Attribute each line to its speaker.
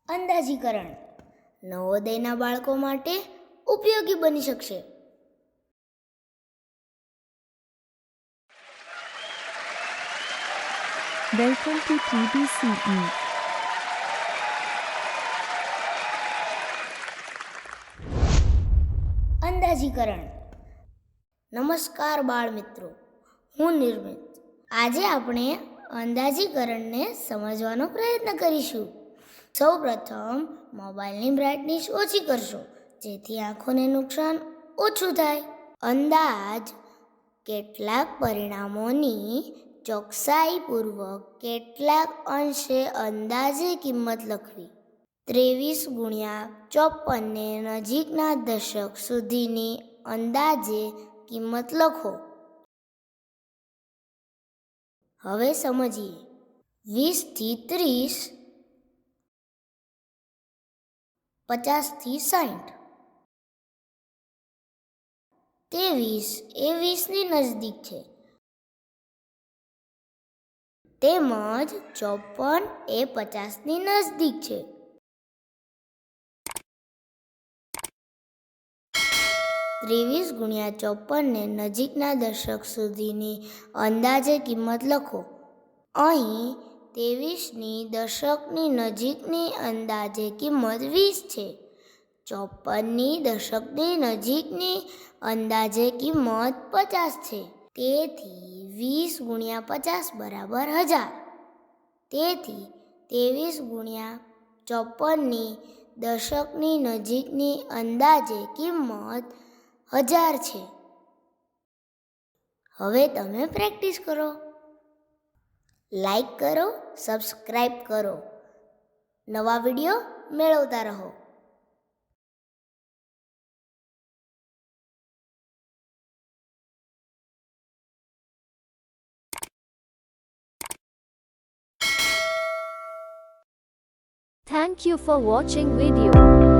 Speaker 1: અંદાજીકરણ નવોદયના બાળકો માટે ઉપયોગી બની શકશે.
Speaker 2: Welcome to TBCE.
Speaker 1: અંદાજીકરણ. નમસ્કાર બાળ મિત્રો, હું નિર્મિત. આજે આપણે અંદાજીકરણને સમજવાનો પ્રયત્ન કરીશું. સૌપ્રથમ મોબાઈલની બ્રાઇટનેસ ઓછી કરશો, જેથી આંખોને નુકસાન ઓછું થાય. અંદાજ કેટલાક પરિણામોની ચોકસાઈપૂર્વક કેટલાક અંશે અંદાજે કિંમત લખવી. 23 × 54 ને નજીકના દશક સુધીની અંદાજે કિંમત લખો. હવે સમજીએ. 20 થી 30, 50 થી 60. 23 એ 20ની નજદીક છે, તેમજ 54 એ 50ની નજદીક છે. 23 × 54 ને નજીકના દશક સુધીની અંદાજે કિંમત લખો. અહીં 23ની દશકની નજીકની અંદાજે કિંમત 20 છે. 54ની દશકની નજીકની અંદાજે કિંમત 50 છે. તેથી 20 × 50 બરાબર 1000. તેથી 23 × 54ની દશકની નજીકની અંદાજે કિંમત 1000 છે. હવે તમે પ્રેક્ટિસ કરો. લાઈક કરો, સબસ્ક્રાઈબ કરો. નવા વિડીયો મેળવતા રહો.
Speaker 2: Thank you for watching video.